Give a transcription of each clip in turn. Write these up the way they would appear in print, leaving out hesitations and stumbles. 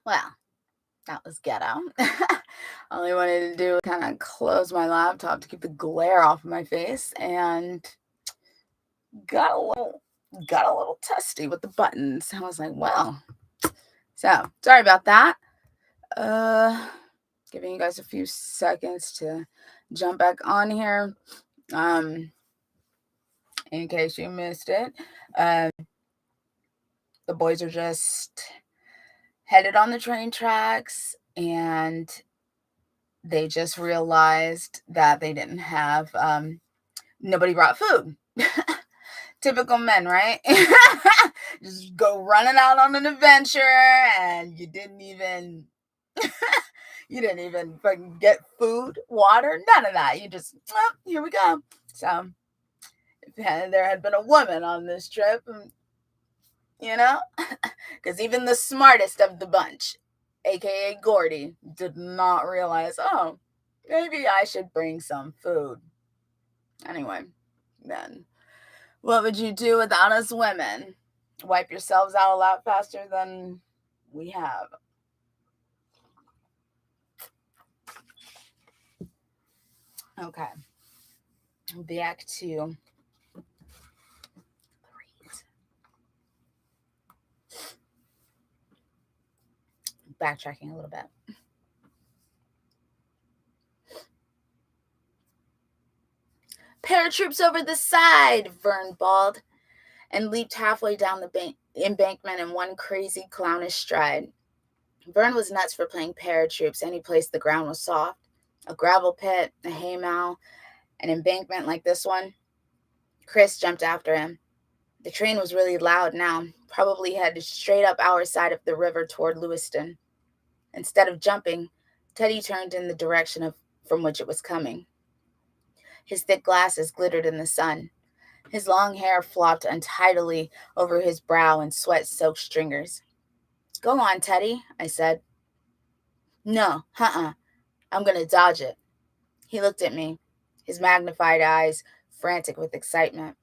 Well, that was ghetto. All I wanted to do was kind of close my laptop to keep the glare off of my face, and got a little got a little testy with the buttons. I was like, well, so sorry about that. Uh, Giving you guys a few seconds to jump back on here. In case you missed it, uh, the boys are just headed on the train tracks, and they just realized that they didn't have nobody brought food. Typical men, right? Just go running out on an adventure, and you didn't even fucking get food, water, none of that. You just, well, here we go. So if there had been a woman on this trip, because even the smartest of the bunch, aka Gordy, did not realize, oh, maybe I should bring some food. Anyway, then what would you do without us women? Wipe yourselves out a lot faster than we have. Okay. Back to backtracking a little bit. Paratroops over the side, Vern bawled, and leaped halfway down the embankment in one crazy clownish stride. Vern was nuts for playing paratroops any place the ground was soft. A gravel pit, a haymow, an embankment like this one. Chris jumped after him. The train was really loud now, probably headed straight up our side of the river toward Lewiston. Instead of jumping, Teddy turned in the direction from which it was coming. His thick glasses glittered in the sun. His long hair flopped untidily over his brow in sweat-soaked stringers. Go on, Teddy, I said. No, I'm going to dodge it. He looked at me, his magnified eyes frantic with excitement.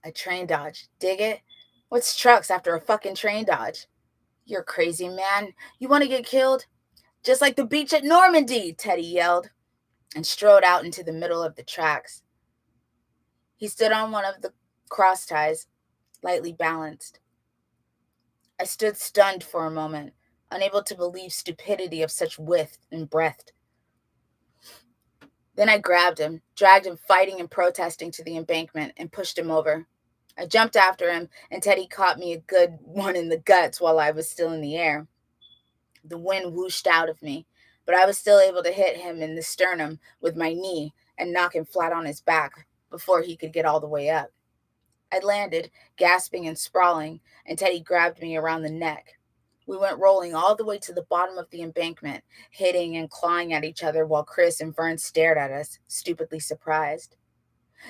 A train dodge, dig it? What's trucks after a fucking train dodge? You're crazy, man. You want to get killed? Just like the beach at Normandy, Teddy yelled, and strode out into the middle of the tracks. He stood on one of the cross ties, lightly balanced. I stood stunned for a moment, unable to believe stupidity of such width and breadth. Then I grabbed him, dragged him fighting and protesting to the embankment, and pushed him over. I jumped after him, and Teddy caught me a good one in the guts while I was still in the air. The wind whooshed out of me, but I was still able to hit him in the sternum with my knee and knock him flat on his back before he could get all the way up. I landed, gasping and sprawling, and Teddy grabbed me around the neck. We went rolling all the way to the bottom of the embankment, hitting and clawing at each other while Chris and Vern stared at us, stupidly surprised.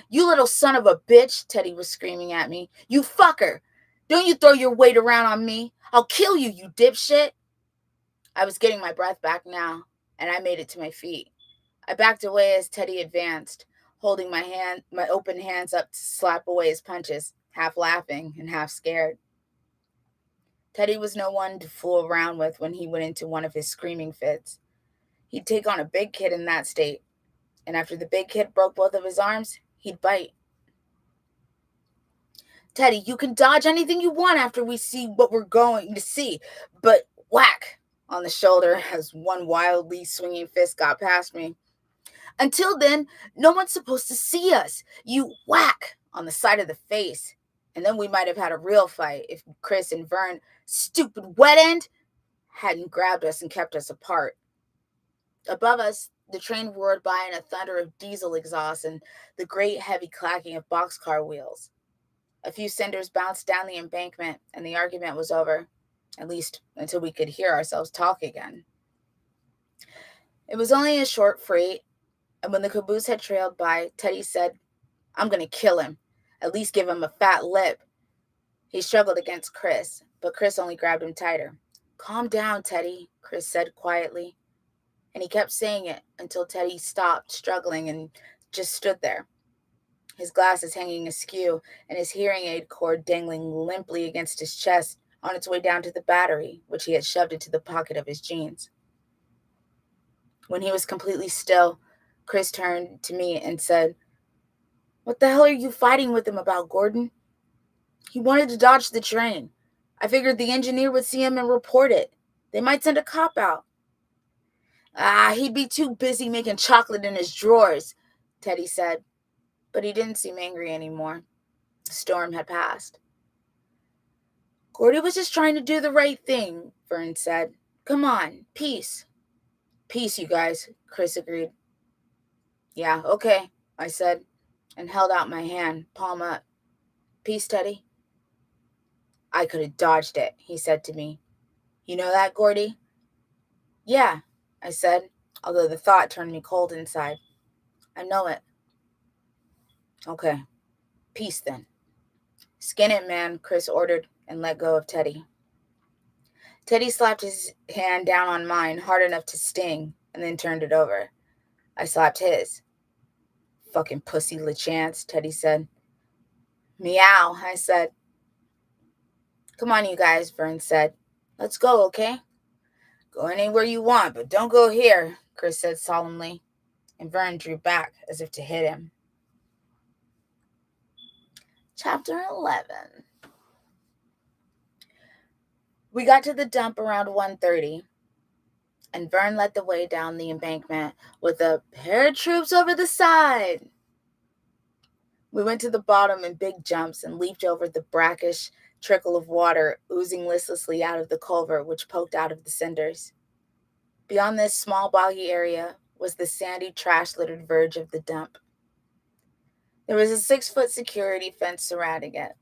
You little son of a bitch, Teddy was screaming at me. You fucker! Don't you throw your weight around on me! I'll kill you, you dipshit! I was getting my breath back now, and I made it to my feet. I backed away as Teddy advanced, holding my open hands up to slap away his punches, half laughing and half scared. Teddy was no one to fool around with when he went into one of his screaming fits. He'd take on a big kid in that state, and after the big kid broke both of his arms, he'd bite. Teddy, you can dodge anything you want after we see what we're going to see, but whack on the shoulder as one wildly swinging fist got past me. Until then, no one's supposed to see us. You whack on the side of the face. And then we might have had a real fight if Chris and Vern, stupid wet end, hadn't grabbed us and kept us apart. Above us, the train roared by in a thunder of diesel exhaust and the great heavy clacking of boxcar wheels. A few cinders bounced down the embankment, and the argument was over, at least until we could hear ourselves talk again. It was only a short freight, and when the caboose had trailed by, Teddy said, I'm going to kill him, at least give him a fat lip. He struggled against Chris, but Chris only grabbed him tighter. Calm down, Teddy, Chris said quietly. And he kept saying it until Teddy stopped struggling and just stood there, his glasses hanging askew and his hearing aid cord dangling limply against his chest on its way down to the battery, which he had shoved into the pocket of his jeans. When he was completely still, Chris turned to me and said, "What the hell are you fighting with him about, Gordon?" "He wanted to dodge the train. I figured the engineer would see him and report it. They might send a cop out." "Ah, he'd be too busy making chocolate in his drawers," Teddy said. But he didn't seem angry anymore. The storm had passed. "Gordy was just trying to do the right thing," Vern said. "Come on, peace." "Peace, you guys," Chris agreed. "Yeah, okay," I said, and held out my hand, palm up. "Peace, Teddy." "I could have dodged it," he said to me. "You know that, Gordy?" "Yeah," I said, although the thought turned me cold inside. "I know it." "Okay, peace then." "Skin it, man," Chris ordered, and let go of Teddy. Teddy slapped his hand down on mine hard enough to sting, and then turned it over. I slapped his. "Fucking pussy LeChance," Teddy said. "Meow," I said. "Come on, you guys," Vern said. "Let's go, okay?" "Go anywhere you want, but don't go here," Chris said solemnly, and Vern drew back as if to hit him. Chapter 11. We got to the dump around 1:30, and Vern led the way down the embankment with a "paratroops over the side." We went to the bottom in big jumps and leaped over the brackish trickle of water oozing listlessly out of the culvert which poked out of the cinders. Beyond this small boggy area was the sandy, trash-littered verge of the dump. There was a 6-foot security fence surrounding it.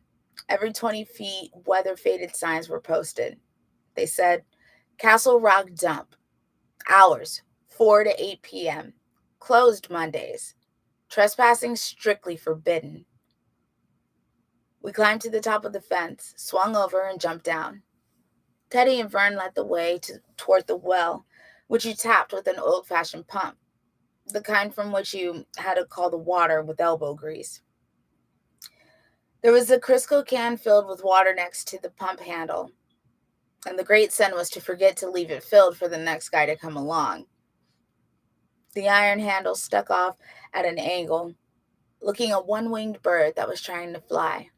Every 20 feet, weather-faded signs were posted. They said, "Castle Rock Dump. Hours, 4 to 8 p.m. Closed Mondays. Trespassing strictly forbidden." We climbed to the top of the fence, swung over, and jumped down. Teddy and Vern led the way toward the well, which you tapped with an old-fashioned pump, the kind from which you had to call the water with elbow grease. There was a Crisco can filled with water next to the pump handle, and the great sin was to forget to leave it filled for the next guy to come along. The iron handle stuck off at an angle, looking a one-winged bird that was trying to fly.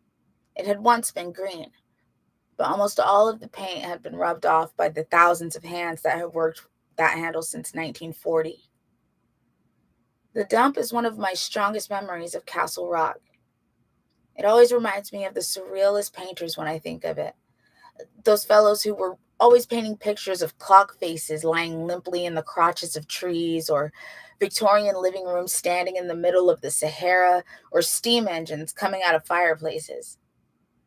It had once been green, but almost all of the paint had been rubbed off by the thousands of hands that had worked that handle since 1940. The dump is one of my strongest memories of Castle Rock. It always reminds me of the surrealist painters when I think of it. Those fellows who were always painting pictures of clock faces lying limply in the crotches of trees, or Victorian living rooms standing in the middle of the Sahara, or steam engines coming out of fireplaces.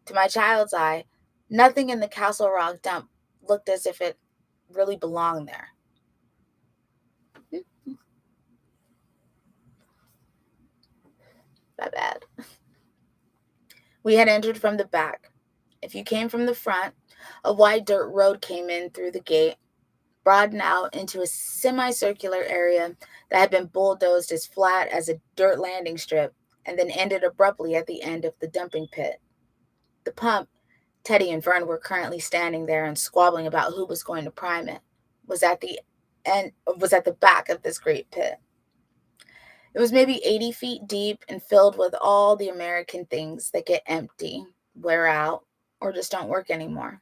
To my child's eye, nothing in the Castle Rock dump looked as if it really belonged there. My bad. We had entered from the back. If you came from the front, a wide dirt road came in through the gate, broadened out into a semicircular area that had been bulldozed as flat as a dirt landing strip, and then ended abruptly at the end of the dumping pit. The pump, Teddy and Vern were currently standing there and squabbling about who was going to prime it, was at the back of this great pit. It was maybe 80 feet deep and filled with all the American things that get empty, wear out, or just don't work anymore.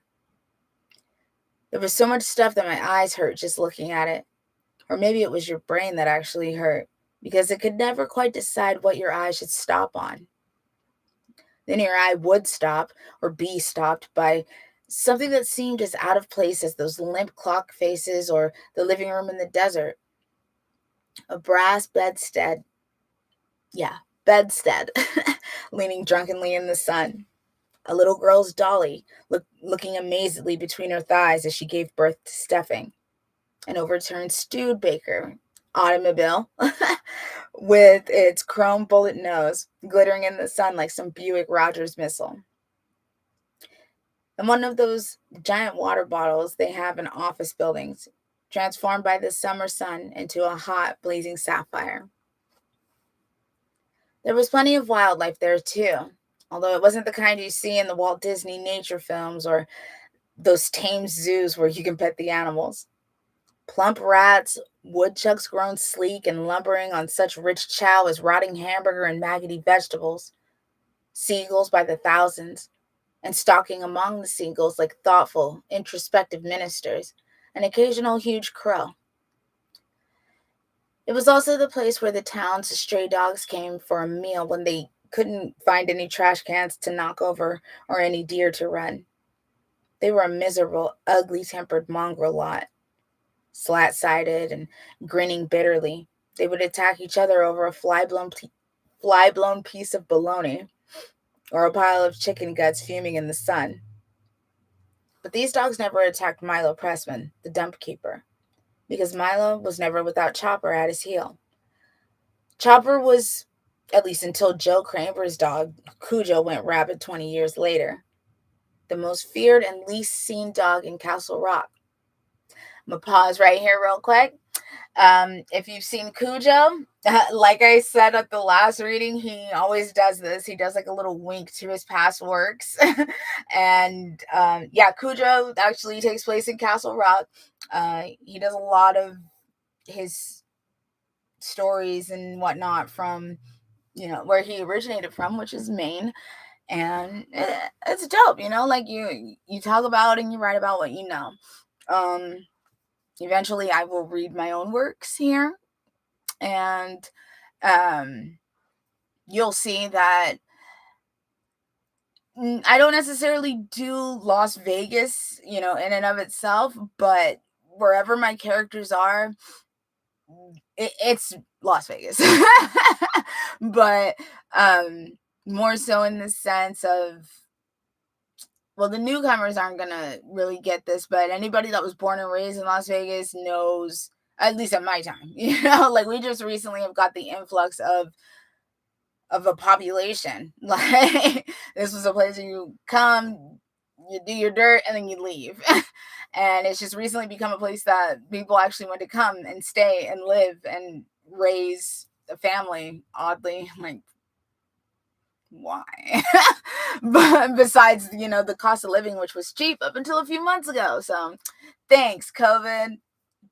There was so much stuff that my eyes hurt just looking at it. Or maybe it was your brain that actually hurt, because it could never quite decide what your eye should stop on. Then your eye would stop, or be stopped, by something that seemed as out of place as those limp clock faces or the living room in the desert. A brass bedstead. Yeah, bedstead, leaning drunkenly in the sun. A little girl's dolly, looking amazedly between her thighs as she gave birth to Steffing. An overturned Studebaker automobile with its chrome bullet nose glittering in the sun like some Buick Rogers missile. And one of those giant water bottles they have in office buildings, transformed by the summer sun into a hot, blazing sapphire. There was plenty of wildlife there, too, although it wasn't the kind you see in the Walt Disney nature films or those tame zoos where you can pet the animals. Plump rats, woodchucks grown sleek and lumbering on such rich chow as rotting hamburger and maggoty vegetables, seagulls by the thousands, and stalking among the seagulls like thoughtful, introspective ministers, an occasional huge crow. It was also the place where the town's stray dogs came for a meal when they couldn't find any trash cans to knock over or any deer to run. They were a miserable, ugly tempered mongrel lot, slat sided and grinning bitterly. They would attack each other over a fly blown piece of bologna or a pile of chicken guts fuming in the sun. But these dogs never attacked Milo Pressman, the dump keeper, because Milo was never without Chopper at his heel. Chopper was, at least until Joe Kramer's dog, Cujo, went rabid 20 years later, the most feared and least seen dog in Castle Rock. I'm going to pause right here real quick. If you've seen Cujo, like I said at the last reading, he always does this. He does like a little wink to his past works. And yeah, Cujo actually takes place in Castle Rock. He does a lot of his stories and whatnot from, where he originated from, which is Maine. And it's dope, like you talk about and you write about what you know. Eventually I will read my own works here, and you'll see that I don't necessarily do Las Vegas, in and of itself, but wherever my characters are, it's Las Vegas. But more so in the sense of, well, the newcomers aren't gonna really get this, but anybody that was born and raised in Las Vegas knows, at least at my time, like we just recently have got the influx of a population. Like this was a place where you come, you do your dirt, and then you leave. And it's just recently become a place that people actually want to come and stay and live and raise a family. Oddly, like, why? But besides, the cost of living, which was cheap up until a few months ago. So thanks, COVID.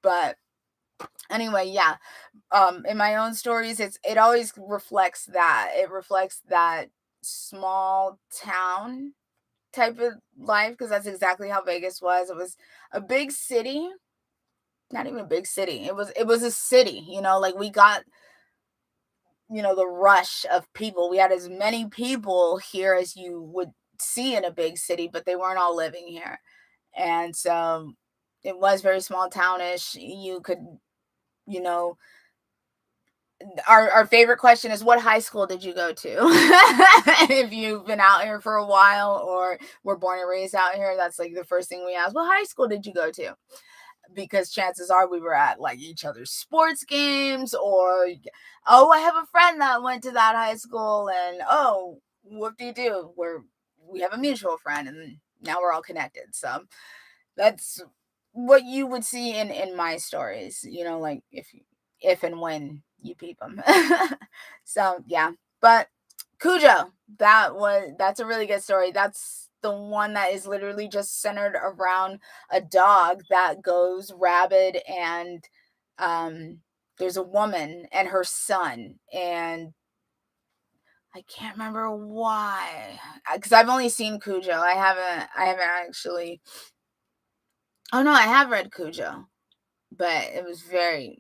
But anyway, yeah. In my own stories, it always reflects that. It reflects that small town type of life, because that's exactly how Vegas was. It was a big city, not even a big city. It was a city, like we got, the rush of people. We had as many people here as you would see in a big city, but they weren't all living here. And so it was very small townish. You could, you know, our favorite question is, what high school did you go to? If you've been out here for a while or were born and raised out here, that's like the first thing we ask. What high school did you go to? Because chances are we were at like each other's sports games, or, oh, I have a friend that went to that high school, and oh, whoop-de-doo, we have a mutual friend, and now we're all connected. So that's what you would see in my stories, like if and when you peep them. So yeah, but Cujo, that's a really good story. That's the one that is literally just centered around a dog that goes rabid, and there's a woman and her son, and I can't remember why, because I've only seen Cujo. I haven't actually. Oh no, I have read Cujo, but it was very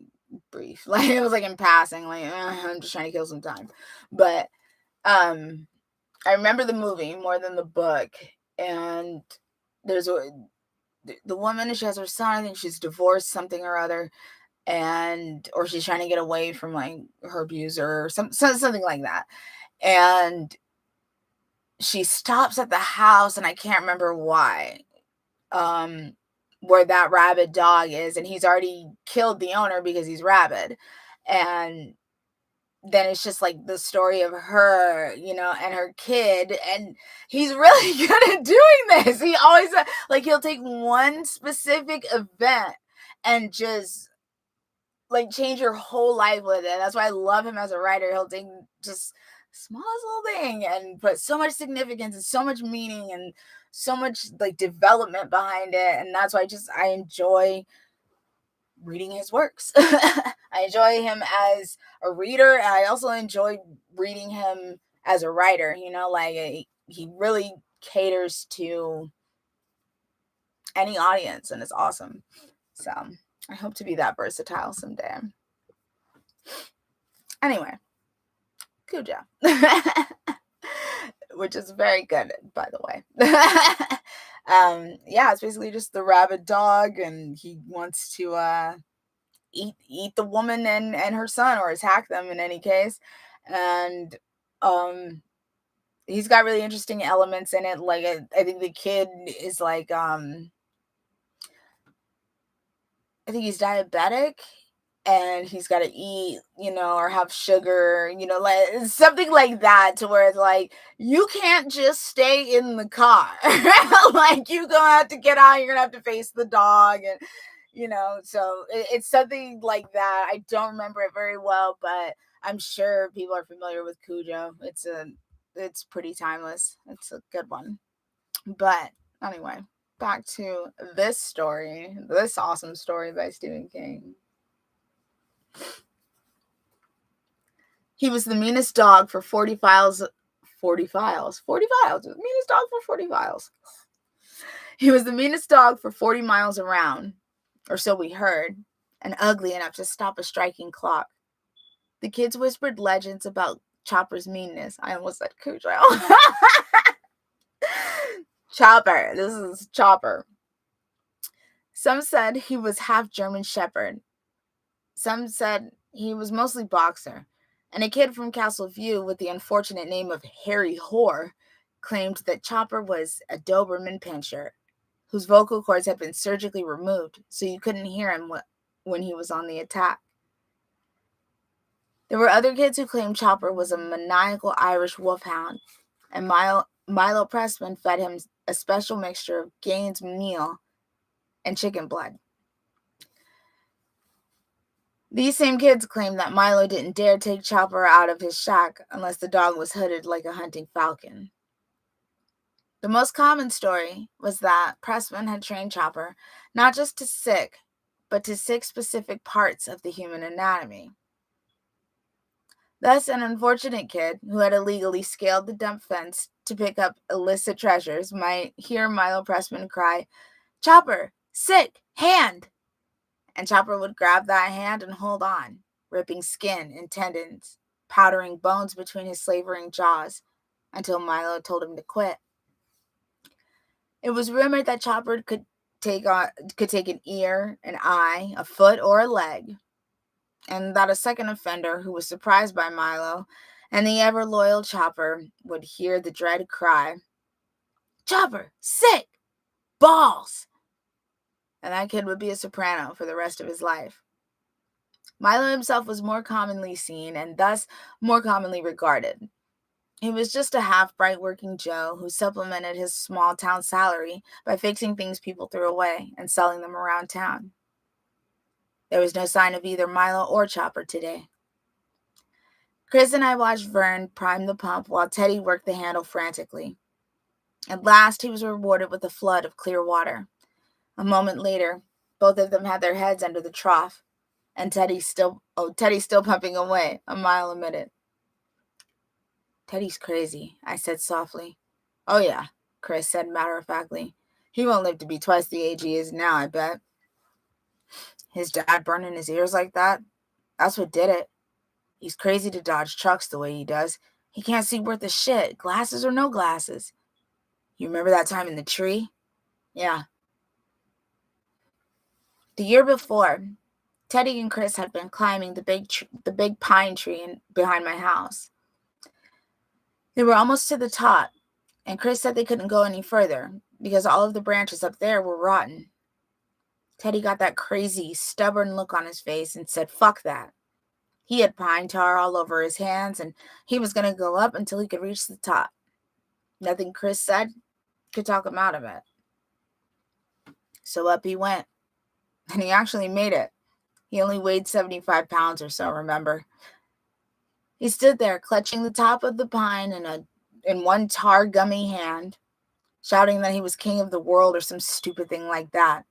brief. Like it was like in passing, like I'm just trying to kill some time. But I remember the movie more than the book, and there's the woman, she has her son. I think she's divorced, something or other, or she's trying to get away from like her abuser or something like that. And she stops at the house, and I can't remember why. Where that rabid dog is, and he's already killed the owner because he's rabid. And then it's just like the story of her, and her kid, and he's really good at doing this. He always, like, he'll take one specific event and just like change your whole life with it. That's why I love him as a writer. He'll take just smallest little thing and put so much significance and so much meaning and so much like development behind it, and that's why I enjoy reading his works. I enjoy him as a reader, and I also enjoy reading him as a writer. Like he really caters to any audience, and it's awesome. So I hope to be that versatile someday. Anyway, Cujo. Which is very good, by the way. Yeah, it's basically just the rabid dog, and he wants to eat the woman and her son, or attack them in any case. And he's got really interesting elements in it. Like I think the kid is like I think he's diabetic, and he's got to eat, or have sugar, like something like that, to where it's like, you can't just stay in the car. Like, you're gonna have to get out, you're gonna have to face the dog, and so it's something like that. I don't remember it very well, but I'm sure people are familiar with Cujo. It's pretty timeless. It's a good one. But anyway, back to this awesome story by Stephen King. He was the meanest dog for 40 files. 40 files. 40 files. The meanest dog for 40 files. He was the meanest dog for 40 miles around, or so we heard, and ugly enough to stop a striking clock. The kids whispered legends about Chopper's meanness. I almost said Cujo. Chopper. This is Chopper. Some said he was half German Shepherd. Some said he was mostly boxer. And a kid from Castle View with the unfortunate name of Harry Hoare claimed that Chopper was a Doberman pinscher whose vocal cords had been surgically removed so you couldn't hear him when he was on the attack. There were other kids who claimed Chopper was a maniacal Irish wolfhound, and Milo Pressman fed him a special mixture of Gaines meal and chicken blood. These same kids claimed that Milo didn't dare take Chopper out of his shack unless the dog was hooded like a hunting falcon. The most common story was that Pressman had trained Chopper not just to sick, but to 6 specific parts of the human anatomy. Thus, an unfortunate kid who had illegally scaled the dump fence to pick up illicit treasures might hear Milo Pressman cry, "Chopper, sick, hand!" And Chopper would grab that hand and hold on, ripping skin and tendons, powdering bones between his slavering jaws, until Milo told him to quit. It was rumored that Chopper could take an ear, an eye, a foot, or a leg, and that a second offender who was surprised by Milo and the ever-loyal Chopper would hear the dread cry, "Chopper, sick, balls!" And that kid would be a soprano for the rest of his life. Milo himself was more commonly seen and thus more commonly regarded. He was just a half-bright working Joe who supplemented his small-town salary by fixing things people threw away and selling them around town. There was no sign of either Milo or Chopper today. Chris and I watched Vern prime the pump while Teddy worked the handle frantically. At last, he was rewarded with a flood of clear water. A moment later, both of them had their heads under the trough, and Teddy's still pumping away, a mile a minute. "Teddy's crazy," I said softly. "Oh yeah," Chris said matter-of-factly. "He won't live to be twice the age he is now, I bet." "His dad burning his ears like that? That's what did it. He's crazy to dodge trucks the way he does. He can't see worth a shit, glasses or no glasses. You remember that time in the tree?" "Yeah." The year before, Teddy and Chris had been climbing the big pine tree behind my house. They were almost to the top, and Chris said they couldn't go any further because all of the branches up there were rotten. Teddy got that crazy, stubborn look on his face and said, "Fuck that." He had pine tar all over his hands, and he was going to go up until he could reach the top. Nothing Chris said could talk him out of it. So up he went, and he actually made it. He only weighed 75 pounds or so, remember? He stood there, clutching the top of the pine in one tar gummy hand, shouting that he was king of the world or some stupid thing like that.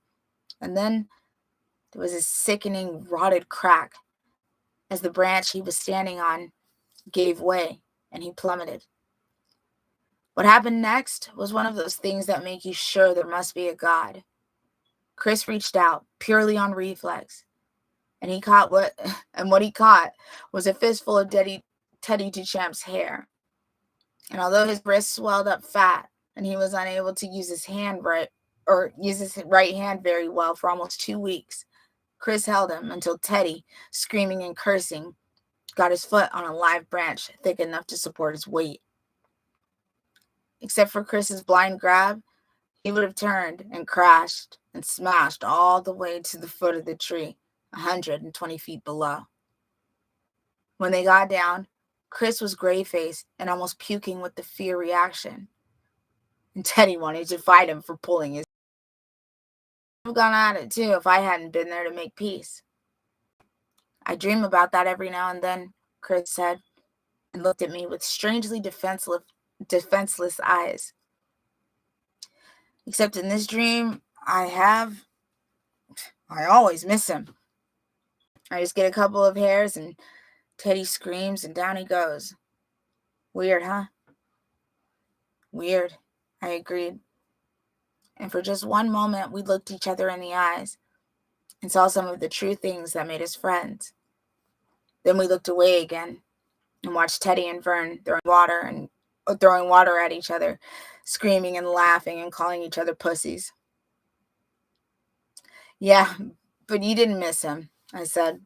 And then there was a sickening, rotted crack as the branch he was standing on gave way and he plummeted. What happened next was one of those things that make you sure there must be a God. Chris reached out, purely on reflex, and what he caught was a fistful of Teddy Duchamp's hair. And although his wrist swelled up fat and he was unable to use his right hand very well for almost 2 weeks, Chris held him until Teddy, screaming and cursing, got his foot on a live branch thick enough to support his weight. Except for Chris's blind grab, he would have turned and crashed and smashed all the way to the foot of the tree, 120 feet below. When they got down, Chris was gray-faced and almost puking with the fear reaction. And Teddy wanted to fight him for pulling his. I would have gone at it too if I hadn't been there to make peace. I dream about that every now and then, Chris said, and looked at me with strangely defenseless eyes. Except in this dream, I always miss him. I just get a couple of hairs and Teddy screams and down he goes. Weird, huh? Weird, I agreed. And for just one moment, we looked each other in the eyes and saw some of the true things that made us friends. Then we looked away again and watched Teddy and Vern throwing water at each other, screaming and laughing and calling each other pussies. Yeah, but you didn't miss him, I said.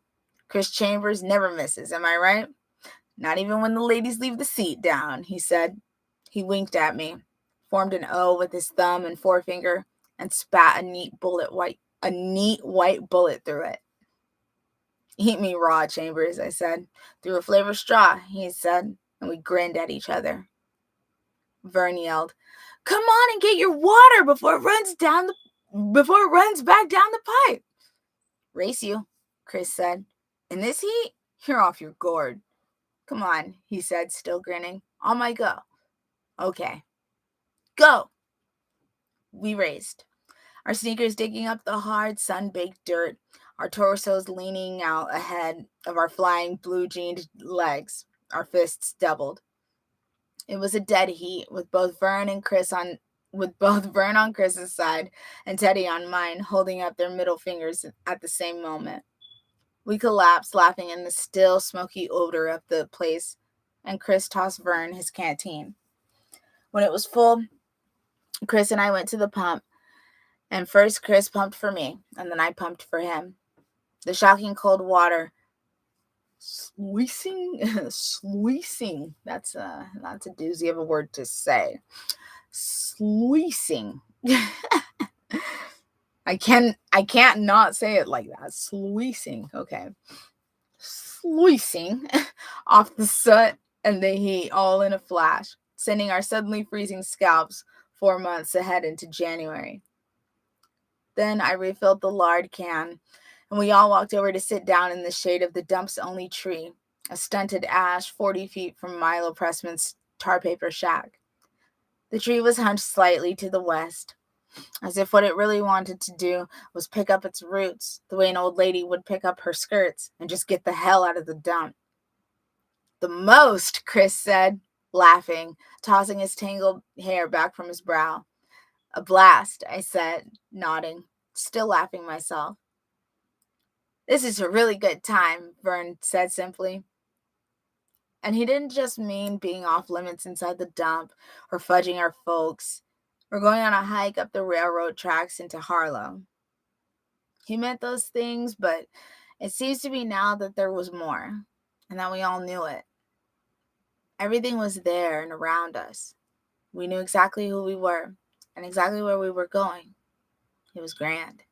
Chris Chambers never misses, am I right? Not even when the ladies leave the seat down, he said. He winked at me, formed an O with his thumb and forefinger, and spat a neat white bullet through it. Eat me raw, Chambers, I said. Through a flavor straw, he said, and we grinned at each other. Vern yelled, "Come on and get your water before it runs back down the pipe." Race you, Chris said. In this heat, you're off your gourd. Come on, he said, still grinning. On my go. Okay. Go. We raced, our sneakers digging up the hard, sun-baked dirt, our torsos leaning out ahead of our flying blue-jeaned legs, our fists doubled. It was a dead heat, with both Vern on Chris's side and Teddy on mine, holding up their middle fingers at the same moment. We collapsed, laughing in the still, smoky odor of the place, and Chris tossed Vern his canteen. When it was full, Chris and I went to the pump, and first Chris pumped for me, and then I pumped for him. The shocking cold water, sluicing, that's a doozy of a word to say. Sluicing. I can't not say it like that. Sluicing. Okay. Sluicing off the soot and the heat all in a flash, sending our suddenly freezing scalps 4 months ahead into January. Then I refilled the lard can, and we all walked over to sit down in the shade of the dump's only tree, a stunted ash 40 feet from Milo Pressman's tar paper shack. The tree was hunched slightly to the west, as if what it really wanted to do was pick up its roots, the way an old lady would pick up her skirts and just get the hell out of the dump. The most, Chris said, laughing, tossing his tangled hair back from his brow. A blast, I said, nodding, still laughing myself. This is a really good time, Vern said simply. And he didn't just mean being off limits inside the dump or fudging our folks or going on a hike up the railroad tracks into Harlow. He meant those things, but it seems to be now that there was more and that we all knew it. Everything was there and around us. We knew exactly who we were and exactly where we were going. It was grand.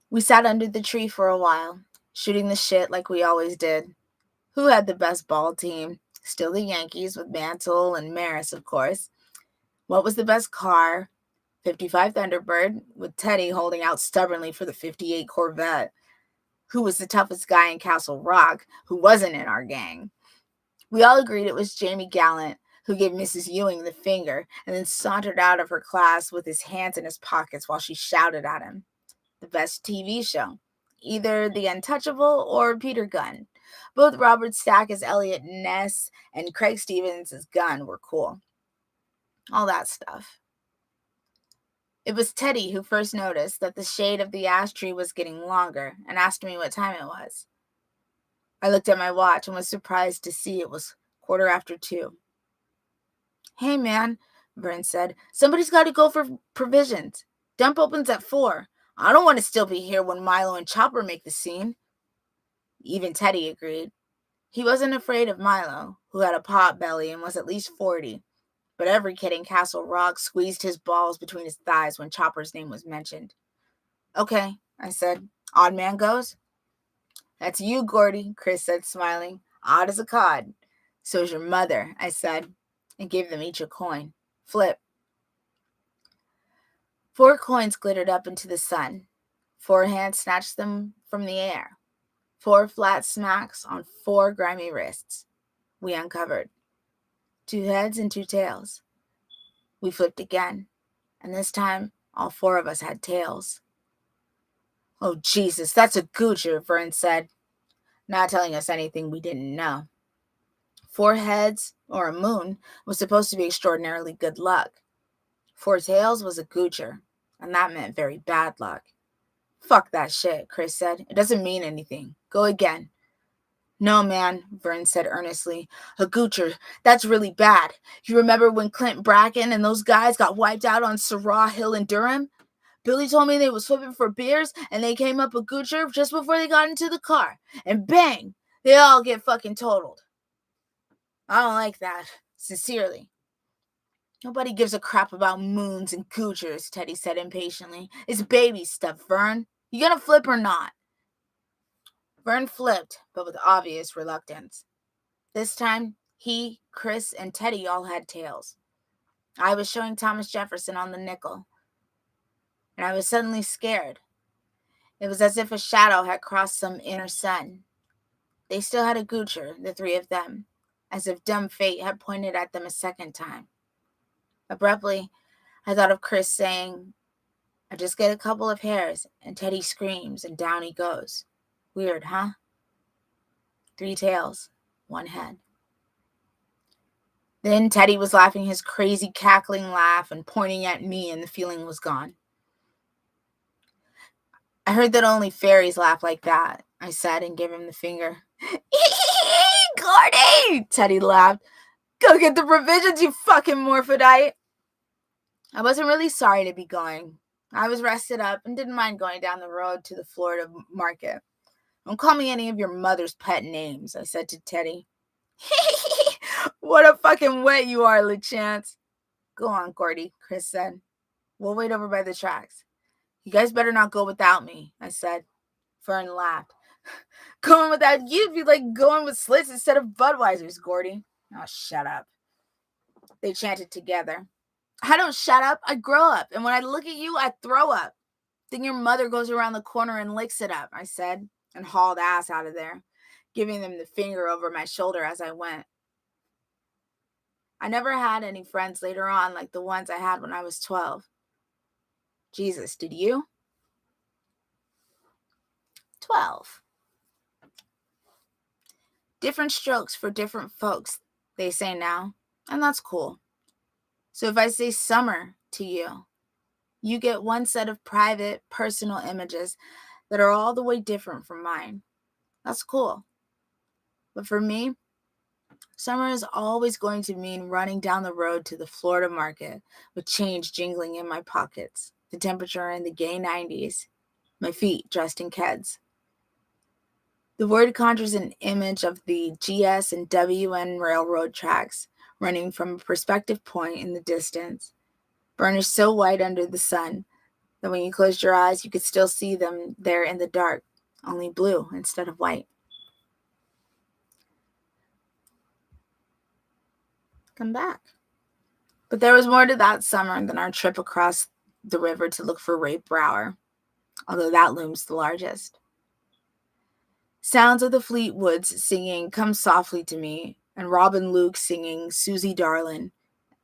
We sat under the tree for a while, shooting the shit like we always did. Who had the best ball team? Still the Yankees with Mantle and Maris, of course. What was the best car? 55 Thunderbird, with Teddy holding out stubbornly for the 58 Corvette. Who was the toughest guy in Castle Rock who wasn't in our gang? We all agreed it was Jamie Gallant, who gave Mrs. Ewing the finger and then sauntered out of her class with his hands in his pockets while she shouted at him. The best TV show. Either The Untouchable or Peter Gunn. Both Robert Stack as Elliot Ness and Craig Stevens as Gunn were cool. All that stuff. It was Teddy who first noticed that the shade of the ash tree was getting longer and asked me what time it was. I looked at my watch and was surprised to see it was 2:15. Hey, man, Vern said. Somebody's got to go for provisions. Dump opens at 4. I don't want to still be here when Milo and Chopper make the scene. Even Teddy agreed. He wasn't afraid of Milo, who had a pot belly and was at least 40. But every kid in Castle Rock squeezed his balls between his thighs when Chopper's name was mentioned. Okay, I said. Odd man goes? That's you, Gordy, Chris said, smiling. Odd as a cod. So's your mother, I said, and gave them each a coin. Flip. 4 coins glittered up into the sun. 4 hands snatched them from the air. 4 flat smacks on 4 grimy wrists. We uncovered 2 heads and 2 tails. We flipped again, and this time all 4 of us had tails. Oh, Jesus, that's a goocher, Vern said, not telling us anything we didn't know. 4 heads, or a moon, was supposed to be extraordinarily good luck. 4 tails was a goocher, and that meant very bad luck. Fuck that shit, Chris said. It doesn't mean anything. Go again. No, man, Vern said earnestly. A goocher, that's really bad. You remember when Clint Bracken and those guys got wiped out on Syrah Hill in Durham? Billy told me they was flipping for beers, and they came up a goocher just before they got into the car. And bang, they all get fucking totaled. I don't like that. Sincerely. Nobody gives a crap about moons and goochers, Teddy said impatiently. It's baby stuff, Vern. You gonna flip or not? Vern flipped, but with obvious reluctance. This time, he, Chris, and Teddy all had tails. I was showing Thomas Jefferson on the nickel, and I was suddenly scared. It was as if a shadow had crossed some inner sun. They still had a goocher, the 3 of them, as if dumb fate had pointed at them a second time. Abruptly, I thought of Chris saying, I just get a couple of hairs, and Teddy screams, and down he goes. Weird, huh? 3 tails, 1 head. Then Teddy was laughing his crazy cackling laugh and pointing at me, and the feeling was gone. I heard that only fairies laugh like that, I said, and gave him the finger. Gordy! Teddy laughed. Go get the provisions, you fucking morphodite! I wasn't really sorry to be going. I was rested up and didn't mind going down the road to the Florida market. Don't call me any of your mother's pet names, I said to Teddy. What a fucking wet you are, LeChance. Go on, Gordy, Chris said. We'll wait over by the tracks. You guys better not go without me, I said. Fern laughed. Going without you'd be like going with Slits instead of Budweiser's, Gordy. Oh, shut up. They chanted together. I don't shut up. I grow up. And when I look at you, I throw up. Then your mother goes around the corner and licks it up, I said, and hauled ass out of there, giving them the finger over my shoulder as I went. I never had any friends later on like the ones I had when I was 12. Jesus, did you? 12. Different strokes for different folks, they say now, and that's cool. So if I say summer to you, you get one set of private, personal images that are all the way different from mine. That's cool. But for me, summer is always going to mean running down the road to the Florida market with change jingling in my pockets, the temperature in the gay 90s, my feet dressed in Keds. The word conjures an image of the GS and WN railroad tracks running from a perspective point in the distance, burnished so white under the sun that when you closed your eyes, you could still see them there in the dark, only blue instead of white. Come back. But there was more to that summer than our trip across the river to look for Ray Brower, although that looms the largest. Sounds of the Fleetwoods singing Come Softly to Me and Robin Luke singing Susie Darlin',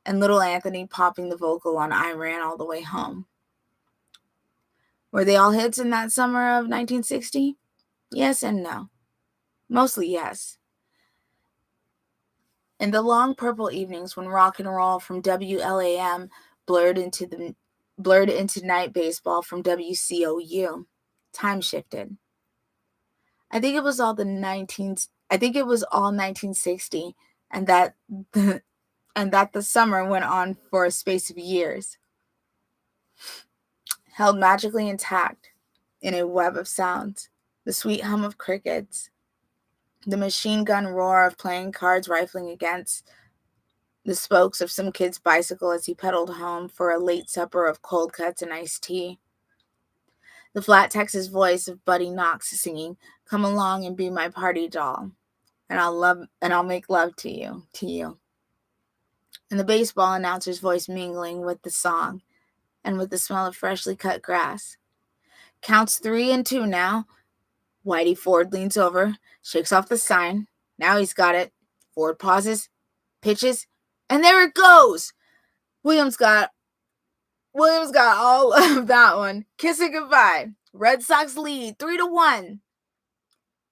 and little Anthony popping the vocal on I Ran All the Way Home. Were they all hits in that summer of 1960? Yes and no. Mostly yes. In the long purple evenings when rock and roll from WLAM blurred into night baseball from WCOU, time shifted. I think it was all 1960, and that the summer went on for a space of years, held magically intact in a web of sounds, the sweet hum of crickets, the machine gun roar of playing cards rifling against the spokes of some kid's bicycle as he pedaled home for a late supper of cold cuts and iced tea, the flat Texas voice of Buddy Knox singing, "Come along and be my party doll, and I'll make love to you," and the baseball announcer's voice mingling with the song and with the smell of freshly cut grass. "Counts 3 and 2 now." Whitey Ford leans over, shakes off the sign. Now he's got it. Ford pauses, pitches, and there it goes! Williams got all of that one. Kiss it goodbye. Red Sox lead 3-1.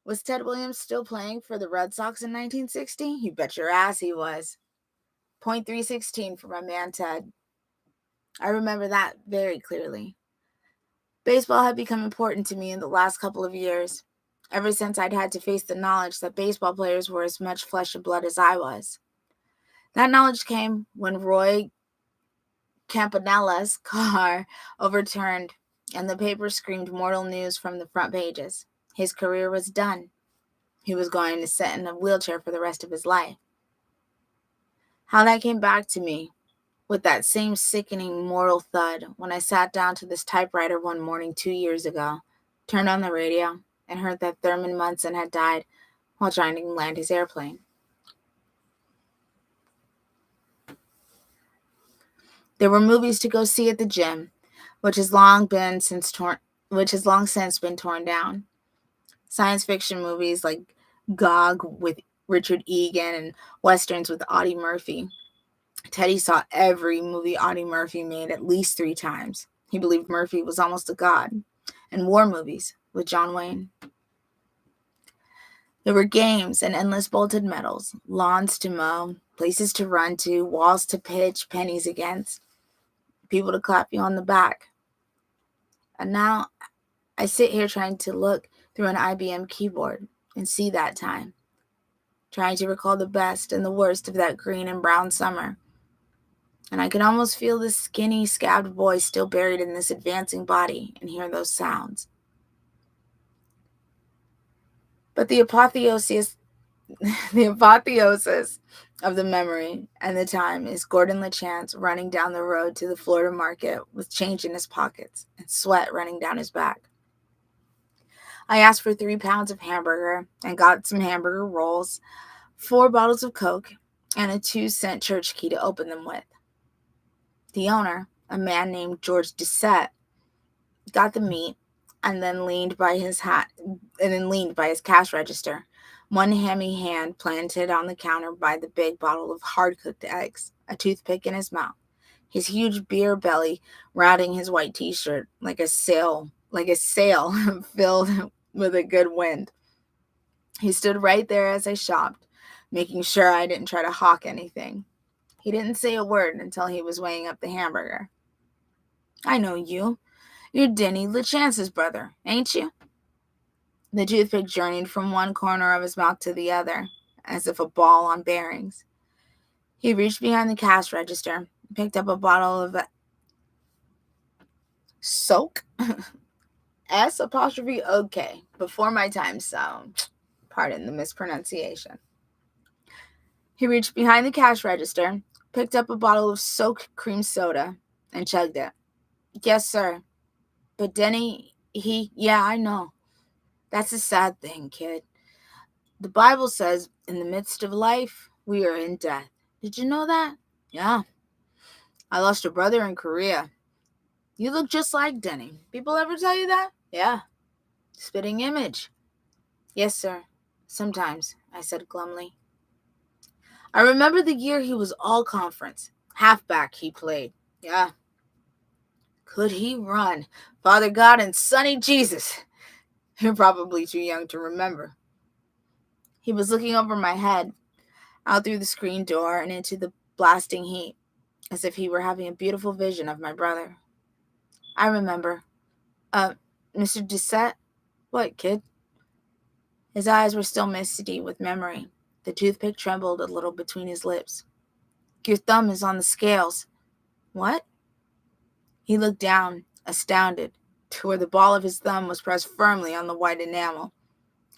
Was Ted Williams still playing for the Red Sox in 1960? You bet your ass he was. .316 for my man Ted. I remember that very clearly. Baseball had become important to me in the last couple of years, ever since I'd had to face the knowledge that baseball players were as much flesh and blood as I was. That knowledge came when Roy Campanella's car overturned and the paper screamed mortal news from the front pages. His career was done. He was going to sit in a wheelchair for the rest of his life. How that came back to me with that same sickening mortal thud when I sat down to this typewriter one morning 2 years ago, turned on the radio, and heard that Thurman Munson had died while trying to land his airplane. There were movies to go see at the gym, which has long since been torn down. Science fiction movies like Gog with Richard Egan and westerns with Audie Murphy. Teddy saw every movie Audie Murphy made at least 3 times. He believed Murphy was almost a god. And war movies with John Wayne. There were games and endless bolted metals, lawns to mow, places to run to, walls to pitch pennies against, people to clap you on the back. And now I sit here trying to look through an IBM keyboard and see that time, trying to recall the best and the worst of that green and brown summer. And I can almost feel this skinny, scabbed boy still buried in this advancing body and hear those sounds. But the apotheosis of the memory and the time is Gordon LeChance running down the road to the Florida market with change in his pockets and sweat running down his back. I asked for 3 pounds of hamburger and got some hamburger rolls, 4 bottles of Coke, and a 2-cent church key to open them with. The owner, a man named George Doucette, got the meat and then leaned by his cash register, one hammy hand planted on the counter by the big bottle of hard-cooked eggs, a toothpick in his mouth, his huge beer belly routing his white t-shirt like a sail filled with a good wind. He stood right there as I shopped, making sure I didn't try to hawk anything. He didn't say a word until he was weighing up the hamburger. "I know you. You're Denny LeChance's brother, ain't you?" The toothpick journeyed from one corner of his mouth to the other, as if a ball on bearings. He reached behind the cash register, picked up a bottle of soak, S''OK, before my time, so pardon the mispronunciation. He reached behind the cash register, picked up a bottle of soaked cream soda, and chugged it. "Yes, sir. But Denny, yeah, I know. That's a sad thing, kid. The Bible says, in the midst of life, we are in death. Did you know that?" "Yeah. I lost a brother in Korea. You look just like Denny. People ever tell you that?" "Yeah. Spitting image." "Yes, sir. Sometimes," I said glumly. I remember the year he was all conference. Halfback he played. Yeah. Could he run? Father God and Sonny Jesus. You're probably too young to remember. He was looking over my head, out through the screen door and into the blasting heat, as if he were having a beautiful vision of my brother. I remember. Mr. Doucette? What, kid? His eyes were still misty with memory. The toothpick trembled a little between his lips. Your thumb is on the scales. What? He looked down, astounded, to where the ball of his thumb was pressed firmly on the white enamel.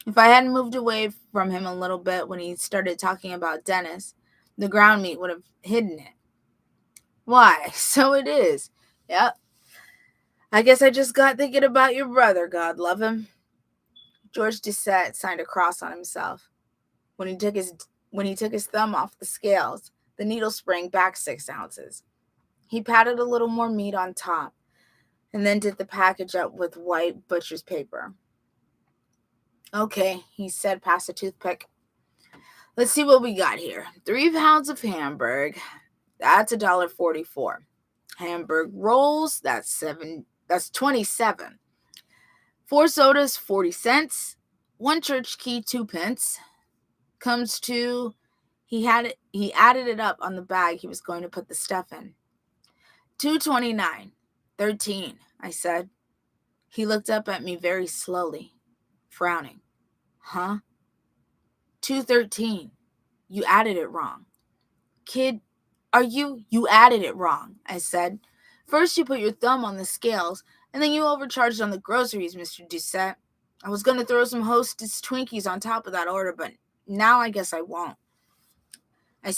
If I hadn't moved away from him a little bit when he started talking about Dennis, the ground meat would have hidden it. Why, so it is. Yep. I guess I just got thinking about your brother, God love him. George Doucette signed a cross on himself. When he took his thumb off the scales, the needle sprang back 6 ounces. He patted a little more meat on top, and then did the package up with white butcher's paper. Okay, he said past the toothpick. Let's see what we got here. 3 pounds of Hamburg. That's $1.44. Hamburg rolls. That's 27. 4 sodas, 40 cents. 1 church key, 2 pence. Comes to, he added it up on the bag he was going to put the stuff in. $2.29. 13, I said. He looked up at me very slowly, frowning. Huh? $2.13. You added it wrong. Kid, you added it wrong, I said. First you put your thumb on the scales, and then you overcharged on the groceries, Mr. Doucette. I was going to throw some Hostess Twinkies on top of that order, but now I guess I won't. I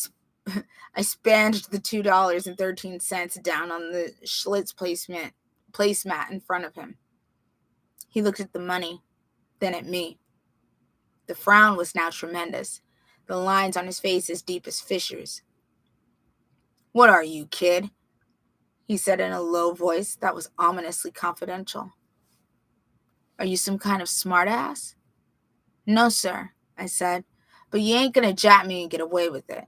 spanged the $2.13 down on the Schlitz placemat in front of him. He looked at the money, then at me. The frown was now tremendous, the lines on his face as deep as fissures. What are you, kid? He said in a low voice that was ominously confidential. Are you some kind of smartass? No, sir, I said, but you ain't gonna jap me and get away with it.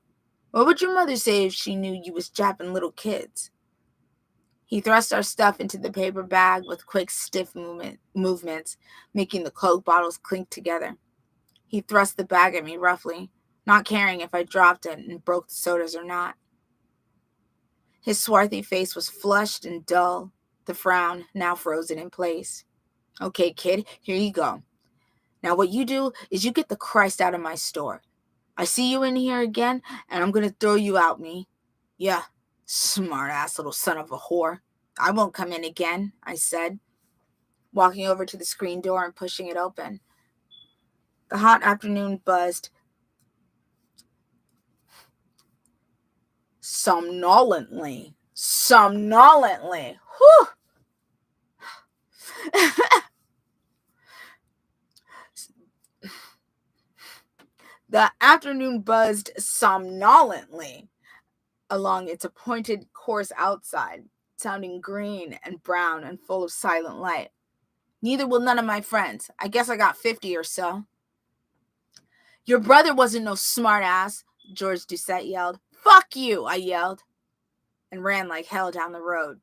What would your mother say if she knew you was japping little kids? He thrust our stuff into the paper bag with quick, stiff movements, making the Coke bottles clink together. He thrust the bag at me roughly, not caring if I dropped it and broke the sodas or not. His swarthy face was flushed and dull, the frown now frozen in place. Okay, kid, here you go. Now what you do is you get the Christ out of my store. I see you in here again, and I'm going to throw you out, me. Yeah, smart-ass little son of a whore. I won't come in again, I said, walking over to the screen door and pushing it open. The hot afternoon buzzed somnolently. Whew! The afternoon buzzed somnolently along its appointed course outside, sounding green and brown and full of silent light. Neither will none of my friends. I guess I got 50 or so. Your brother wasn't no smart-ass, George Doucette yelled. Fuck you, I yelled, and ran like hell down the road.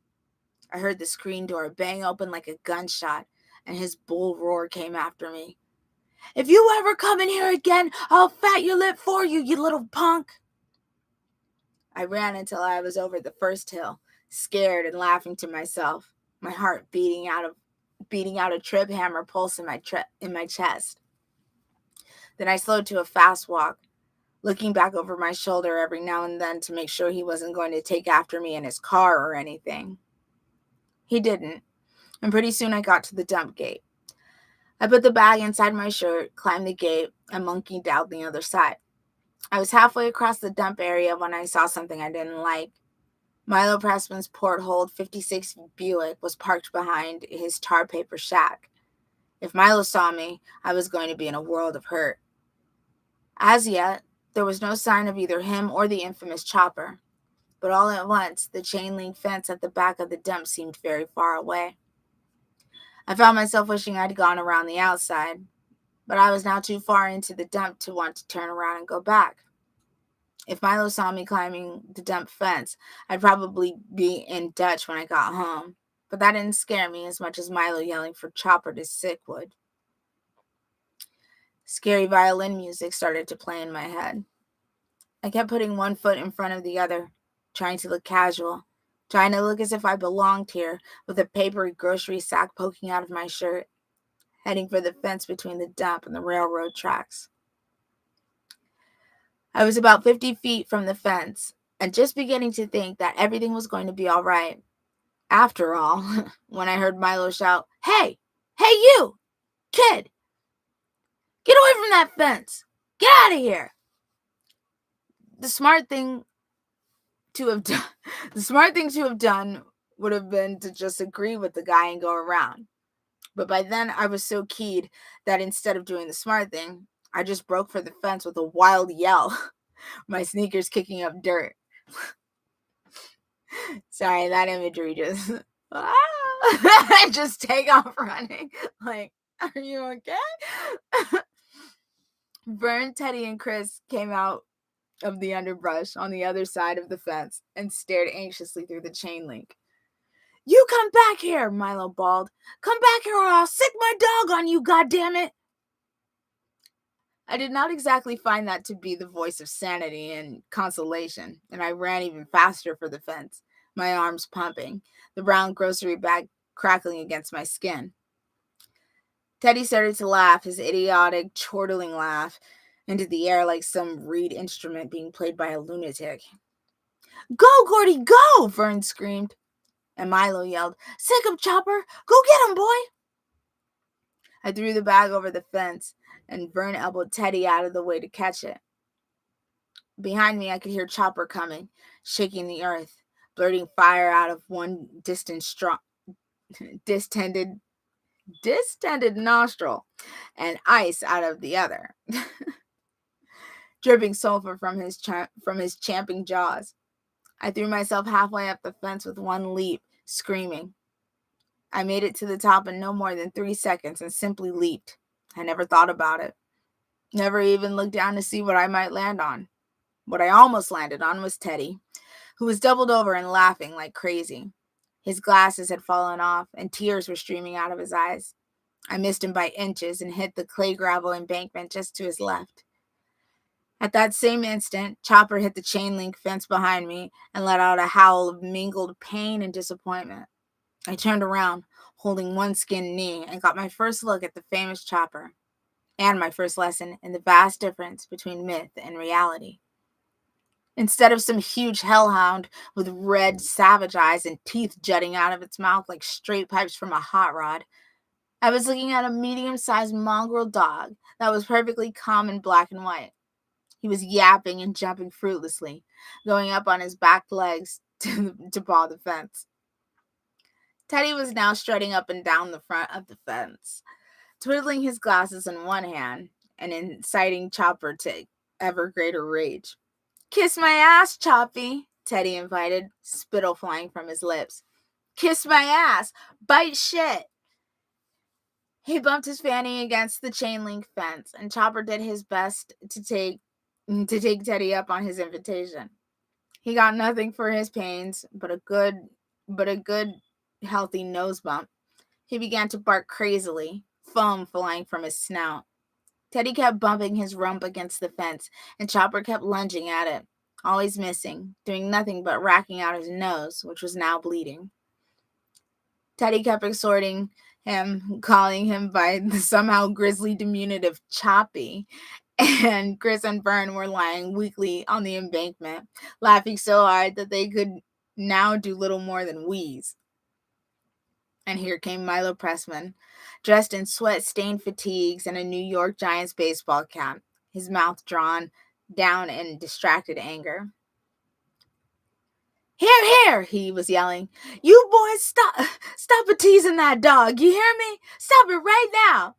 I heard the screen door bang open like a gunshot, and his bull roar came after me. If you ever come in here again, I'll fat your lip for you, you little punk. I ran until I was over the first hill, scared and laughing to myself, my heart beating out a trip hammer pulse in my chest. Then I slowed to a fast walk, looking back over my shoulder every now and then to make sure he wasn't going to take after me in his car or anything. He didn't, and pretty soon I got to the dump gate. I put the bag inside my shirt, climbed the gate, and monkeyed down the other side. I was halfway across the dump area when I saw something I didn't like. Milo Pressman's port-holed 56 Buick was parked behind his tar paper shack. If Milo saw me, I was going to be in a world of hurt. As yet, there was no sign of either him or the infamous chopper, but all at once, the chain-link fence at the back of the dump seemed very far away. I found myself wishing I'd gone around the outside, but I was now too far into the dump to want to turn around and go back. If Milo saw me climbing the dump fence, I'd probably be in Dutch when I got home. But that didn't scare me as much as Milo yelling for Chopper to sick would. Scary violin music started to play in my head. I kept putting one foot in front of the other, trying to look casual, trying to look as if I belonged here, with a papery grocery sack poking out of my shirt, heading for the fence between the dump and the railroad tracks. I was about 50 feet from the fence, and just beginning to think that everything was going to be all right. After all, when I heard Milo shout, "Hey! Hey you! Kid! Get away from that fence! Get out of here!" The smart thing to have done the smart thing to have done would have been to just agree with the guy and go around. But by then I was so keyed that instead of doing the smart thing, I just broke for the fence with a wild yell, my sneakers kicking up dirt. Sorry, that imagery just I just take off running. Like, are you okay? Vern, Teddy, and Chris came out of the underbrush on the other side of the fence and stared anxiously through the chain link. "You come back here," Milo bawled. "Come back here or I'll sick my dog on you, goddammit!" I did not exactly find that to be the voice of sanity and consolation, and I ran even faster for the fence, my arms pumping, the brown grocery bag crackling against my skin. Teddy started to laugh, his idiotic, chortling laugh, into the air like some reed instrument being played by a lunatic. "Go, Gordy, go!" Vern screamed. And Milo yelled, "Sick him, Chopper! Go get him, boy!" I threw the bag over the fence, and Vern elbowed Teddy out of the way to catch it. Behind me, I could hear Chopper coming, shaking the earth, blurting fire out of one distended nostril, and ice out of the other, dripping sulfur from his champing jaws. I threw myself halfway up the fence with one leap, screaming. I made it to the top in no more than 3 seconds and simply leaped. I never thought about it. Never even looked down to see what I might land on. What I almost landed on was Teddy, who was doubled over and laughing like crazy. His glasses had fallen off, and tears were streaming out of his eyes. I missed him by inches and hit the clay gravel embankment just to his left. At that same instant, Chopper hit the chain link fence behind me and let out a howl of mingled pain and disappointment. I turned around, holding one skinned knee, and got my first look at the famous Chopper, and my first lesson in the vast difference between myth and reality. Instead of some huge hellhound with red savage eyes and teeth jutting out of its mouth like straight pipes from a hot rod, I was looking at a medium-sized mongrel dog that was perfectly calm in black and white. He was yapping and jumping fruitlessly, going up on his back legs to paw the fence. Teddy was now strutting up and down the front of the fence, twiddling his glasses in one hand and inciting Chopper to ever greater rage. "Kiss my ass, Choppy," Teddy invited, spittle flying from his lips. "Kiss my ass! Bite shit!" He bumped his fanny against the chain link fence, and Chopper did his best to take Teddy up on his invitation. He got nothing for his pains but a good healthy nose bump. He began to bark crazily, foam flying from his snout. Teddy kept bumping his rump against the fence, and Chopper kept lunging at it, always missing, doing nothing but racking out his nose, which was now bleeding. Teddy kept exhorting him, calling him by the somehow grisly diminutive Choppy, and Chris and Vern were lying weakly on the embankment, laughing so hard that they could now do little more than wheeze. And here came Milo Pressman, dressed in sweat-stained fatigues and a New York Giants baseball cap, his mouth drawn down in distracted anger. "Here, here," he was yelling. "You boys stop teasing that dog, you hear me? Stop it right now."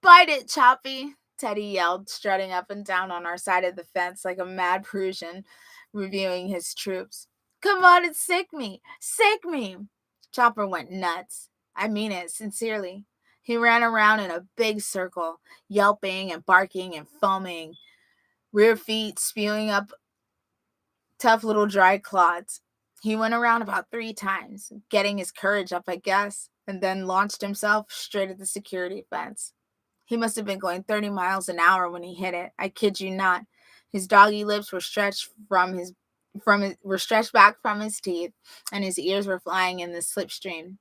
"Bite it, Choppy," Teddy yelled, strutting up and down on our side of the fence like a mad Prussian reviewing his troops. "Come on and sick me! Sick me!" Chopper went nuts. I mean it, sincerely. He ran around in a big circle, yelping and barking and foaming, rear feet spewing up Tough little dry clods. He went around about 3 times, getting his courage up, I guess, and then launched himself straight at the security fence. He must have been going 30 miles an hour when he hit it. I kid you not. His doggy lips were stretched back from his teeth, and his ears were flying in the slipstream.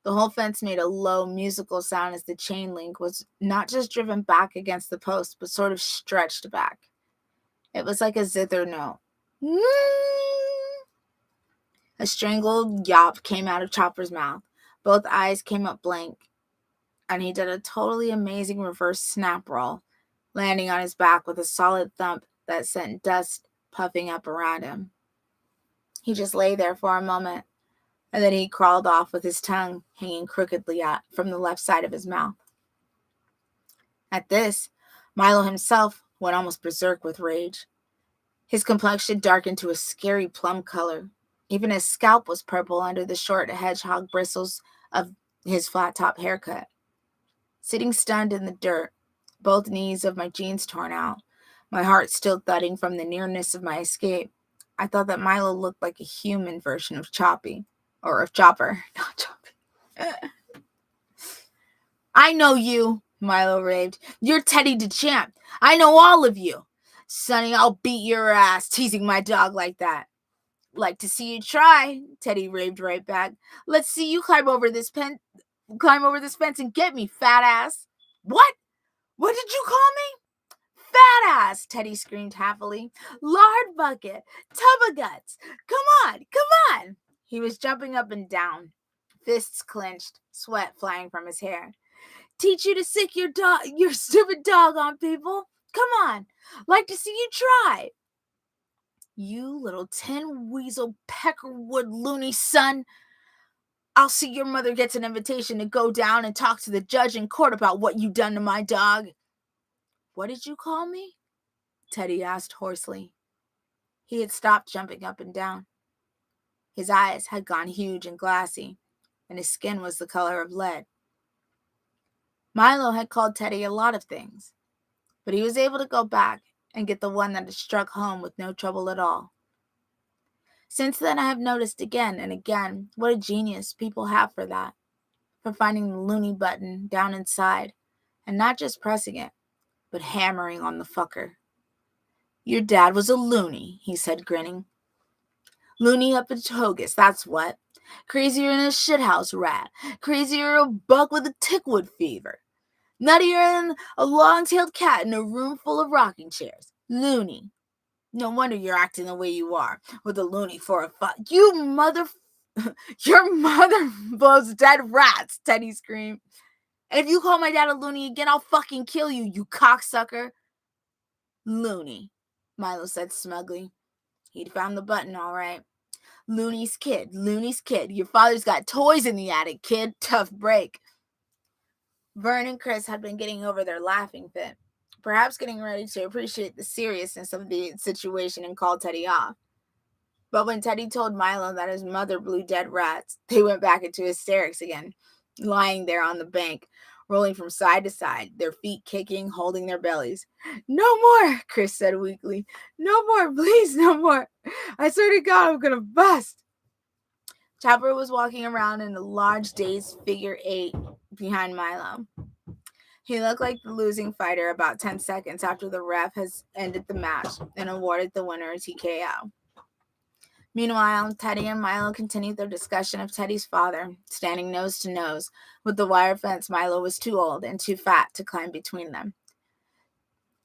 The whole fence made a low musical sound as the chain link was not just driven back against the post, but sort of stretched back. It was like a zither note. A strangled yawp came out of Chopper's mouth. Both eyes came up blank, and he did a totally amazing reverse snap roll, landing on his back with a solid thump that sent dust puffing up around him. He just lay there for a moment, and then he crawled off with his tongue hanging crookedly out from the left side of his mouth. At this, Milo himself went almost berserk with rage. His complexion darkened to a scary plum color. Even his scalp was purple under the short hedgehog bristles of his flat-top haircut. Sitting stunned in the dirt, both knees of my jeans torn out, my heart still thudding from the nearness of my escape, I thought that Milo looked like a human version of Choppy. Or of Chopper, not Choppy. I know you, Milo raved. You're Teddy DeChamp. I know all of you. Sonny, I'll beat your ass, teasing my dog like that. Like to see you try, Teddy raved right back. Let's see you climb over this fence and get me, fat ass. What? What did you call me? Fat ass, Teddy screamed happily. Lard bucket, tub of guts. Come on. He was jumping up and down, fists clenched, sweat flying from his hair. Teach you to sick your stupid dog on people. Come on. Like to see you try. You little tin weasel peckerwood loony son. I'll see your mother gets an invitation to go down and talk to the judge in court about what you done to my dog. What did you call me? Teddy asked hoarsely. He had stopped jumping up and down. His eyes had gone huge and glassy, and his skin was the color of lead. Milo had called Teddy a lot of things, but he was able to go back and get the one that had struck home with no trouble at all. Since then, I have noticed again and again what a genius people have for that, for finding the loony button down inside, and not just pressing it, but hammering on the fucker. Your dad was a loony, he said, grinning. Loony up in togus, that's what. Crazier than a shithouse rat. Crazier than a buck with a tickwood fever. Nuttier than a long-tailed cat in a room full of rocking chairs. Loony. No wonder you're acting the way you are, with a loony for a fuck. Your mother blows dead rats, Teddy screamed. And if you call my dad a loony again, I'll fucking kill you, you cocksucker. Loony, Milo said smugly. He'd found the button, all right. Loony's kid. Your father's got toys in the attic, kid. Tough break. Vern and Chris had been getting over their laughing fit, perhaps getting ready to appreciate the seriousness of the situation and call Teddy off. But when Teddy told Milo that his mother blew dead rats, they went back into hysterics again, lying there on the bank, rolling from side to side, their feet kicking, holding their bellies. No more, Chris said weakly. No more, please, no more. I swear to God, I'm going to bust. Chopper was walking around in a large dazed figure 8 behind Milo. He looked like the losing fighter about 10 seconds after the ref has ended the match and awarded the winner a TKO. Meanwhile, Teddy and Milo continued their discussion of Teddy's father, standing nose to nose. With the wire fence, Milo was too old and too fat to climb between them.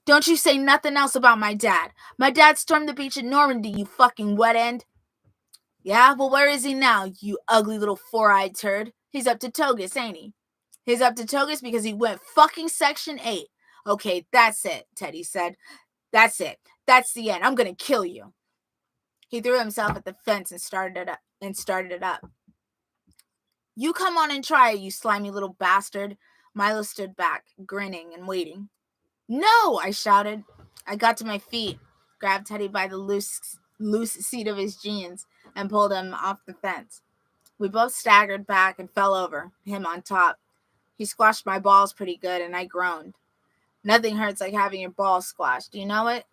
Don't you say nothing else about my dad. My dad stormed the beach in Normandy, you fucking wet end. Yeah, well, where is he now, you ugly little four-eyed turd? He's up to Togus, ain't he? He's up to Togus because he went fucking Section 8. Okay, that's it, Teddy said. That's it. That's the end. I'm going to kill you. He threw himself at the fence and started it up. You come on and try it, you slimy little bastard. Milo stood back, grinning and waiting. No, I shouted. I got to my feet, grabbed Teddy by the loose seat of his jeans, and pulled him off the fence. We both staggered back and fell over, him on top. He squashed my balls pretty good, and I groaned. Nothing hurts like having your balls squashed, do you know it?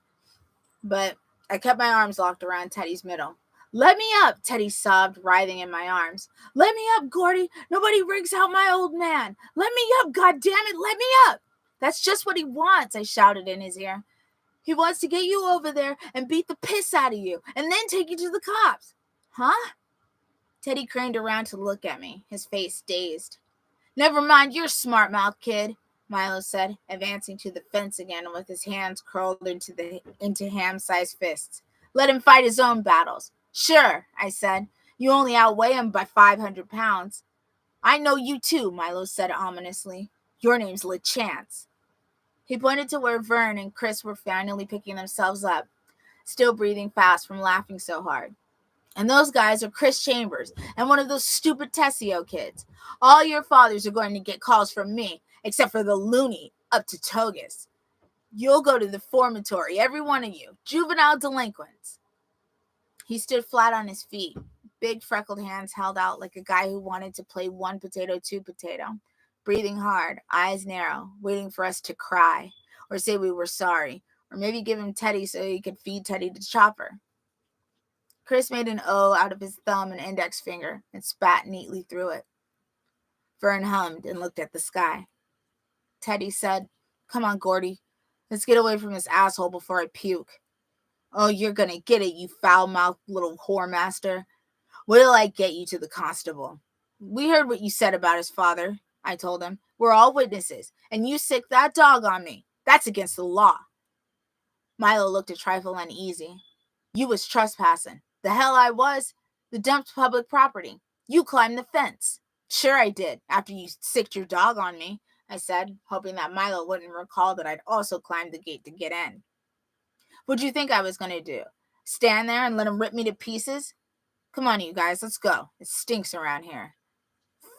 But I kept my arms locked around Teddy's middle. Let me up, Teddy sobbed, writhing in my arms. Let me up, Gordy. Nobody rigs out my old man. Let me up, goddammit, let me up. That's just what he wants, I shouted in his ear. He wants to get you over there and beat the piss out of you and then take you to the cops. Huh? Teddy craned around to look at me, his face dazed. Never mind your smart mouth, kid, Milo said, advancing to the fence again with his hands curled into ham-sized fists. Let him fight his own battles. Sure, I said. You only outweigh him by 500 pounds. I know you too, Milo said ominously. Your name's LeChance. He pointed to where Vern and Chris were finally picking themselves up, still breathing fast from laughing so hard. And those guys are Chris Chambers and one of those stupid Tessio kids. All your fathers are going to get calls from me, except for the loony up to Togus. You'll go to the formatory, every one of you, juvenile delinquents. He stood flat on his feet, big freckled hands held out like a guy who wanted to play one potato, two potato, breathing hard, eyes narrow, waiting for us to cry or say we were sorry, or maybe give him Teddy so he could feed Teddy to Chopper. Chris made an O out of his thumb and index finger and spat neatly through it. Vern hummed and looked at the sky. Teddy said, Come on, Gordy. Let's get away from this asshole before I puke. Oh, you're gonna get it, you foul-mouthed little whoremaster. What'll I get you to the constable? We heard what you said about his father, I told him. We're all witnesses, and you sicked that dog on me. That's against the law. Milo looked a trifle uneasy. You was trespassing. The hell I was. The dumped public property. You climbed the fence. Sure I did, after you sicked your dog on me, I said, hoping that Milo wouldn't recall that I'd also climbed the gate to get in. What'd you think I was going to do? Stand there and let him rip me to pieces? Come on, you guys, let's go. It stinks around here.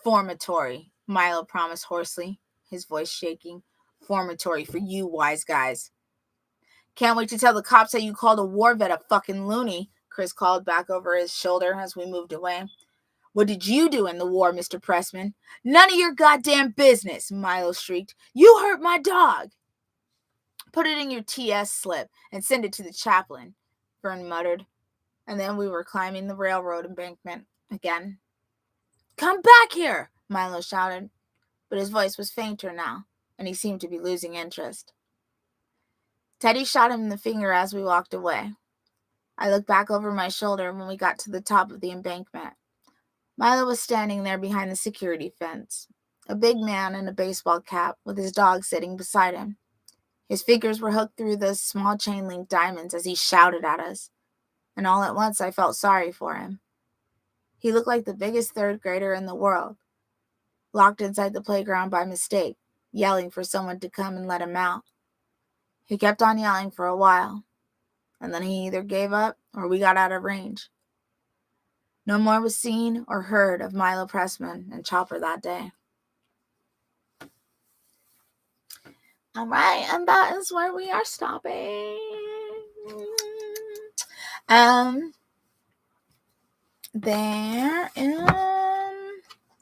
Formatory, Milo promised hoarsely, his voice shaking. Formatory for you wise guys. Can't wait to tell the cops that you called a war vet a fucking loony, Chris called back over his shoulder as we moved away. What did you do in the war, Mr. Pressman? None of your goddamn business, Milo shrieked. You hurt my dog. Put it in your TS slip and send it to the chaplain, Vern muttered. And then we were climbing the railroad embankment again. Come back here, Milo shouted. But his voice was fainter now, and he seemed to be losing interest. Teddy shot him in the finger as we walked away. I looked back over my shoulder when we got to the top of the embankment. Milo was standing there behind the security fence, a big man in a baseball cap with his dog sitting beside him. His fingers were hooked through the small chain-link diamonds as he shouted at us, and all at once I felt sorry for him. He looked like the biggest third grader in the world, locked inside the playground by mistake, yelling for someone to come and let him out. He kept on yelling for a while, and then he either gave up or we got out of range. No more was seen or heard of Milo Pressman and Chopper that day. All right, and that is where we are stopping.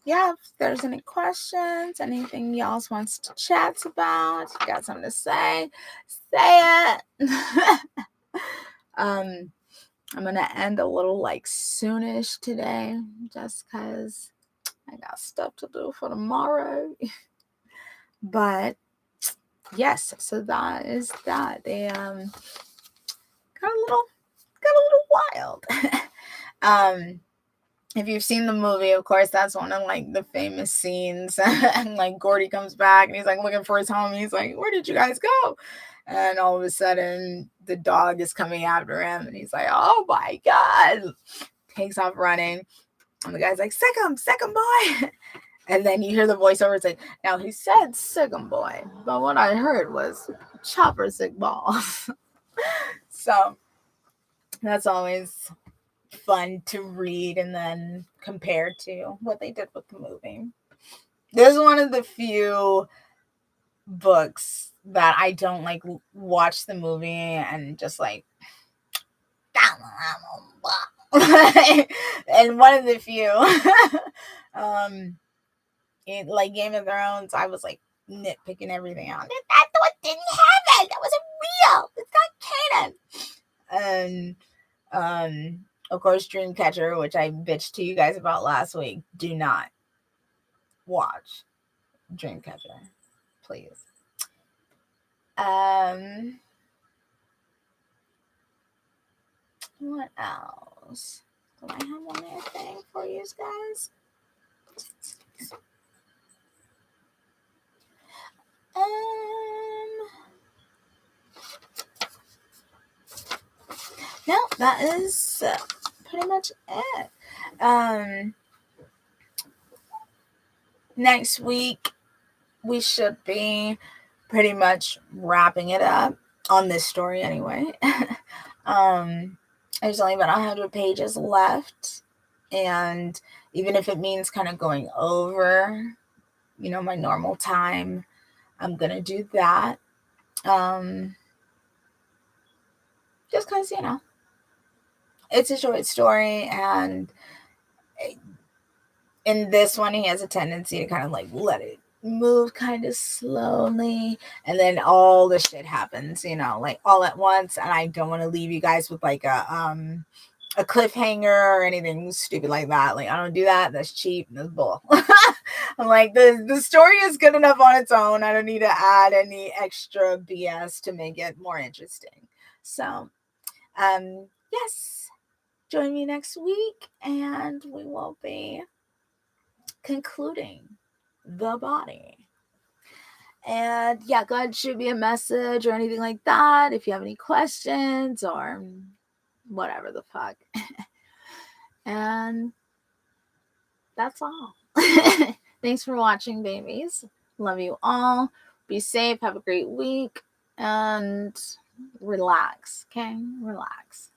If there's any questions, anything y'all wants to chat about, if you got something to say it. I'm gonna end a little soonish today, just because I got stuff to do for tomorrow. But yes, so that is that. They got a little wild. If you've seen the movie, of course, that's one of the famous scenes. And Gordy comes back and he's looking for his home. He's like, "Where did you guys go?" And all of a sudden, the dog is coming after him, and he's like, "Oh my God!" Takes off running, and the guy's like, "Sick him, boy." And then you hear the voiceover say, "Now he said sick him, boy, but what I heard was Chopper sick balls." So that's always fun to read and then compare to what they did with the movie. This is one of the few books that I don't watch the movie and just and one of the few Game of Thrones, I was nitpicking everything out. That what didn't have it. That wasn't real. It's not canon. And of course, Dreamcatcher, which I bitched to you guys about last week. Do not watch Dreamcatcher, please. What else? Do I have one more thing for you guys? No, that is pretty much it. Next week we should be pretty much wrapping it up on this story anyway. There's only about 100 pages left, and even if it means kind of going over, my normal time, I'm gonna do that. Just because, it's a short story, and in this one, he has a tendency to kind of like let it move kind of slowly, and then all the shit happens, like all at once. And I don't want to leave you guys with like a cliffhanger or anything stupid like that. Like, I don't do that. That's cheap and that's bull. I'm like, the story is good enough on its own. I don't need to add any extra BS to make it more interesting. So, yes, join me next week, and we will be concluding The Body. And yeah, go ahead and shoot me a message or anything like that if you have any questions or whatever the fuck. And that's all. Thanks for watching, babies. Love you all. Be safe. Have a great week. And relax. Okay? Relax.